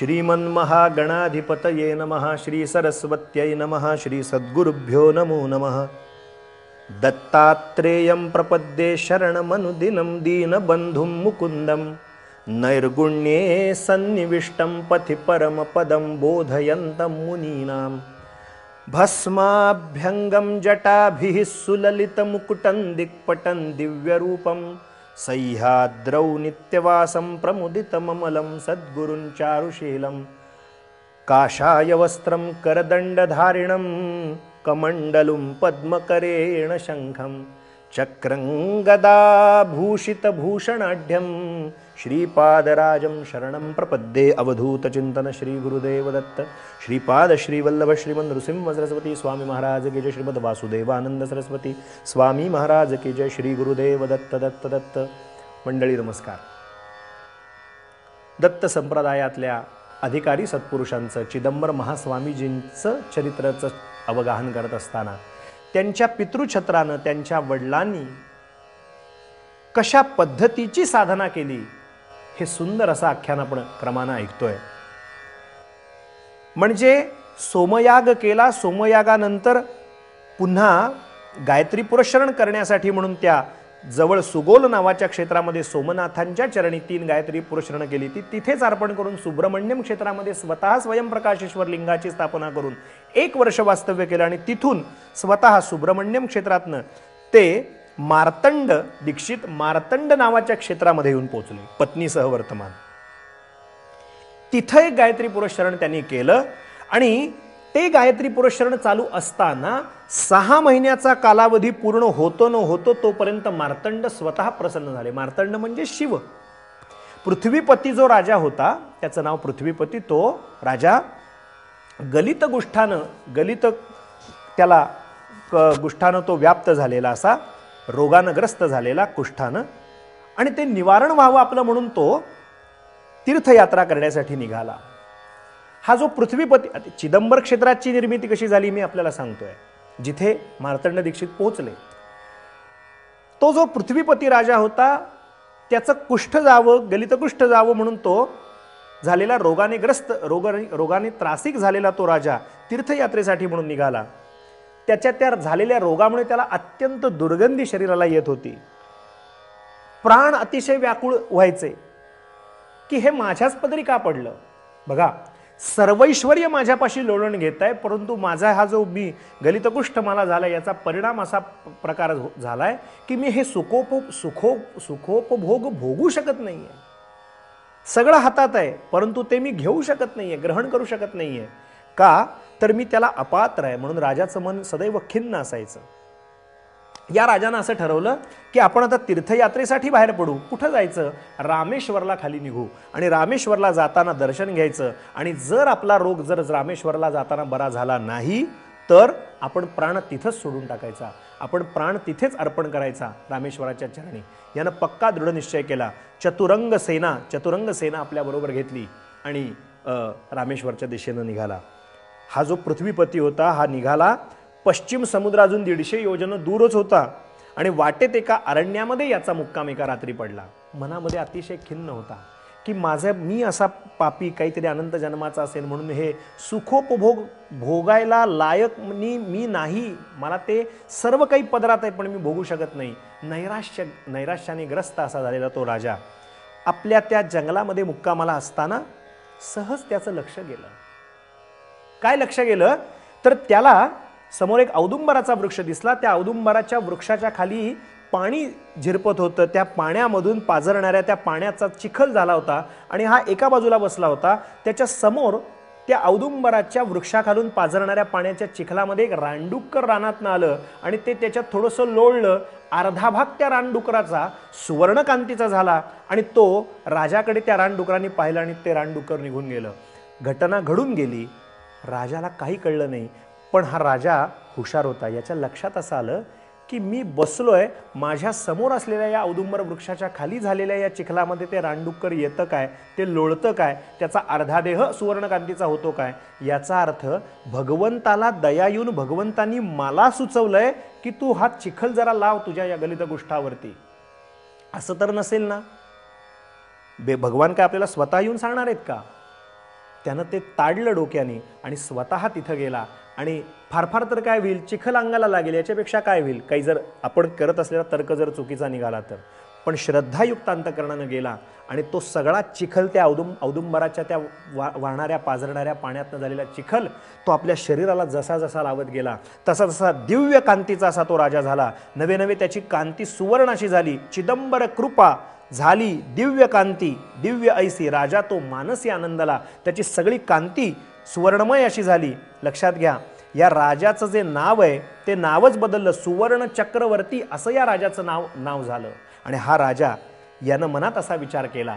श्रीमन्महागणाधिपतये नमः। श्री सरस्वत्यै नमः। श्री सद्गुरुभ्यो नमो नमः। दत्तात्रेयं प्रपद्ये शरणमनुदिनं दीनबन्धुं मुकुन्दं नैर्गुण्ये सन्निविष्टं पथि परमपदं बोधयन्तं मुनीनां भस्माभ्यङ्गं जटाभिः सुललितमुकुटं दिक्पटं दिव्यरूपं सह्याद्रौ नित्यवासं प्रमुदितममलं सद्गुरुं चारुशीलं काषाय वस्त्रं करदण्डधारिणं कमण्डलुं पद्मकरेण शङ्खं चक्रं गदाभूषितभूषणाढ्यं श्रीपादराजं शरणं प्रपद्ये। अवधूतचिन्तन श्री गुरुदेव दत्त श्रीपाद श्रीवल्लभ श्रीमन नृसिंह सरस्वती स्वामी महाराज की जय। श्रीमद वासुदेवानंद सरस्वती स्वामी महाराज की जय। श्री गुरुदेव दत्त दत्त दत्त। मंडळी नमस्कार। दत्त संप्रदायातल्या अधिकारी सत्पुरुषांचं चिदंबर महास्वामीजींचं चरित्राचं अवगाहन करत असताना त्यांच्या पितृछत्रानं त्यांच्या वडिलांनी कशा पद्धतीची साधना केली हे सुंदर असं आख्यान आपण क्रमानं ऐकतोय। म्हणजे सोमयाग केला, सोमयागानंतर पुन्हा गायत्री पुरस्चरण करण्यासाठी म्हणून त्या जवळ सुगोल नावाच्या क्षेत्रामध्ये सोमनाथांच्या चरणी 3 गायत्री पुरस्चरण केली। ती तिथेच अर्पण करून सुब्रह्मण्यम क्षेत्रामध्ये स्वतः स्वयंप्रकाशेश्वर लिंगाची स्थापना करून 1 वर्ष वास्तव्य केलं आणि तिथून स्वतः सुब्रह्मण्यम क्षेत्रातनं ते मार्तंड दीक्षित मार्तंड नावाच्या क्षेत्रामध्ये येऊन पोहोचले पत्नीसह वर्तमान। तिथे एक गायत्री पुरस्चरण त्यांनी केलं आणि ते गायत्री पुरस्चरण चालू असताना 6 महिन्याचा कालावधी पूर्ण होतो न होतो तोपर्यंत मार्तंड स्वतः प्रसन्न झाले। मार्तंड म्हणजे शिव। पृथ्वीपती जो राजा होता त्याचं नाव पृथ्वीपती, तो राजा गलित त्याला गुष्ठानं तो व्याप्त झालेला असा रोगानं ग्रस्त झालेला कुष्ठानं आणि ते निवारण व्हावं आपलं म्हणून तो तीर्थयात्रा करण्यासाठी निघाला। हा जो पृथ्वीपती चिदंबर क्षेत्राची निर्मिती कशी झाली मी आपल्याला सांगतोय। जिथे मार्तंड दीक्षित पोहोचले तो जो पृथ्वीपती राजा होता त्याचं कुष्ठ जावं गलित कुष्ठ जावं म्हणून तो झालेला रोगाने ग्रस्त रोगाने त्रासिक झालेला तो राजा तीर्थयात्रेसाठी म्हणून निघाला। त्याच्या त्या झालेल्या रोगामुळे त्याला अत्यंत दुर्गंधी शरीराला येत होती। प्राण अतिशय व्याकुळ व्हायचे की हे माझ्याच पदरी का पडलं। बघा सर्वैश्वर्य माझ्यापाशी लोळण घेत आहे परंतु माझा हा जो मी गलितकुष्ठ मला झाला याचा परिणाम असा प्रकार झालाय की मी हे सुखोपभोग भोगू शकत नाहीये। सगळं हातात आहे परंतु ते मी घेऊ शकत नाहीये, ग्रहण करू शकत नाहीये। का तर मी त्याला अपात्र आहे म्हणून राजाचं मन सदैव खिन्न असायचं। या राजानं असं ठरवलं की आपण आता तीर्थयात्रेसाठी बाहेर पडू। कुठं जायचं? रामेश्वरला खाली निघू आणि रामेश्वरला जाताना दर्शन घ्यायचं आणि जर आपला रोग जर रामेश्वरला जाताना बरा झाला नाही तर आपण प्राण तिथंच सोडून टाकायचा, आपण प्राण तिथेच अर्पण करायचा रामेश्वराच्या चरणी। यानं पक्का दृढ निश्चय केला। चतुरंग सेना आपल्याबरोबर घेतली आणि रामेश्वरच्या दिशेनं निघाला। हा जो पृथ्वीपती होता हा निघाला पश्चिम समुद्रातून 150 योजन दूरच होता आणि वाटेत एका अरण्यामध्ये याचा मुक्काम एका रात्री पडला। मनामध्ये अतिशय खिन्न होता की मी असा पापी काहीतरी अनंत जन्माचा असेल म्हणून हे सुखोपभोग भोगायला लायक मी नाही, मला ते सर्व काही पदरात आहे पण मी भोगू शकत नाही। नैराश्याने ग्रस्त असा झालेला तो राजा आपल्या त्या जंगलामध्ये मुक्कामाला असताना सहज त्याचं लक्ष गेलं। काय लक्ष गेलं तर त्याला समोर एक औदुंबराचा वृक्ष दिसला। त्या औदुंबराच्या वृक्षाच्या खाली पाणी झिरपत होतं। त्या पाण्यामधून पाझरणाऱ्या त्या पाण्याचा चिखल झाला होता आणि हा एका बाजूला बसला होता। त्याच्या समोर त्या औदुंबराच्या वृक्षाखालून पाझरणाऱ्या पाण्याच्या चिखलामध्ये एक रानडुक्कर रानातनं आलं आणि ते त्याच्यात थोडंसं लोळलं। अर्धा भाग त्या रानडुकराचा सुवर्णकांतीचा झाला आणि तो राजाकडे त्या रानडुकरांनी पाहिलं आणि ते रानडुक्कर निघून गेलं। घटना घडून गेली। राजाला काही कळलं नाही पण हा राजा हुशार होता। याच्या लक्षात असं आलं की मी बसलोय माझ्या समोर असलेल्या या औदुंबर वृक्षाच्या खाली झालेल्या या चिखलामध्ये ते रानडुक्कर येतं काय, ते लोळतं काय, त्याचा अर्धा देह सुवर्णकांतीचा होतो काय। याचा अर्थ भगवंताला दया येऊन भगवंतांनी मला सुचवलंय की तू हा चिखल जरा लाव तुझ्या या गलित गोष्टावरती। असं तर नसेल ना? भगवान काय आपल्याला स्वतः येऊन सांगणार आहेत का? त्यानं ते ताडलं डोक्याने आणि स्वतः तिथं गेला. आणि फार फार तर काय होईल, चिखल अंगाला लागेल याच्यापेक्षा काय होईल, काही जर आपण करत असलेला तर्क जर चुकीचा निघाला तर. पण श्रद्धायुक्त अंतकरणानं गेला आणि तो सगळा चिखल त्या औदुंबराच्या त्या वाहणाऱ्या पाझरणाऱ्या पाण्यातनं झालेला चिखल तो आपल्या शरीराला जसा जसा लावत गेला तसा तसा दिव्य कांतीचा असा तो राजा झाला. नवे नवे त्याची कांती सुवर्णाशी झाली. चिदंबर कृपा झाली दिव्य कांती दिव्य ऐसी, राजा तो मानसी आनंदला. त्याची सगळी कांती सुवर्णमय अशी झाली. लक्षात घ्या, या राजाचं जे नाव आहे ते नावच बदललं, सुवर्ण चक्रवर्ती असं या राजाचं नाव झालं. आणि हा राजा यानं मनात असा विचार केला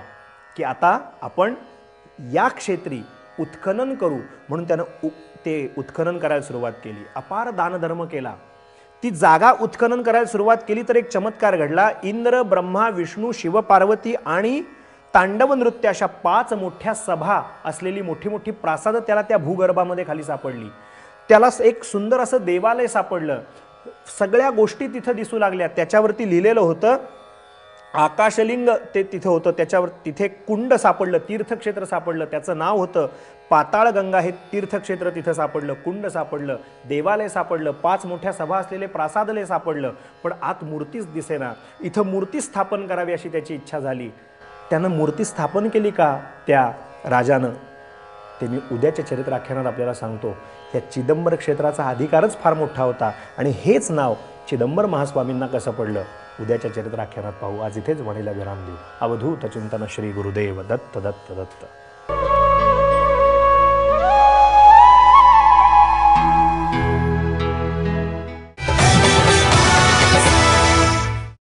की आता आपण या क्षेत्री उत्खनन करू. म्हणून त्यानं ते उत्खनन करायला सुरुवात केली. अपार दानधर्म केला. ती जागा उत्खनन करायला सुरुवात केली तर एक चमत्कार घडला. इंद्र, ब्रह्मा, विष्णू, शिव, पार्वती आणि तांडव नृत्य अशा 5 मोठ्या सभा असलेली मोठी मोठी प्रासाद त्याला त्या भूगर्भामध्ये खाली सापडली. त्याला एक सुंदर असं देवालय सापडलं. सगळ्या गोष्टी तिथं दिसू लागल्या. त्याच्यावरती लिहिलेलं होतं आकाशलिंग, ते तिथं होतं. त्याच्यावर तिथे कुंड सापडलं, तीर्थक्षेत्र सापडलं. त्याचं नाव होतं पाताळगंगा. हे तीर्थक्षेत्र तिथं सापडलं, कुंड सापडलं, देवालय सापडलं, 5 मोठ्या सभा असलेले प्रासादलय सापडलं. पण आत मूर्तीच दिसेना. इथं मूर्ती स्थापन करावी अशी त्याची इच्छा झाली. त्यानं मूर्ती स्थापन केली का त्या राजानं, ते मी उद्याच्या चरित्राख्यानात आपल्याला सांगतो. या चिदंबर क्षेत्राचा अधिकारच फार मोठा होता आणि हेच नाव चिदंबर महास्वामींना कसं पडलं उद्याच्या चरित्राख्यानात पाहू. आज इथेच वाणीला विराम देऊ. अवधूत चिंतन श्री गुरुदेव दत्त दत्त दत्त.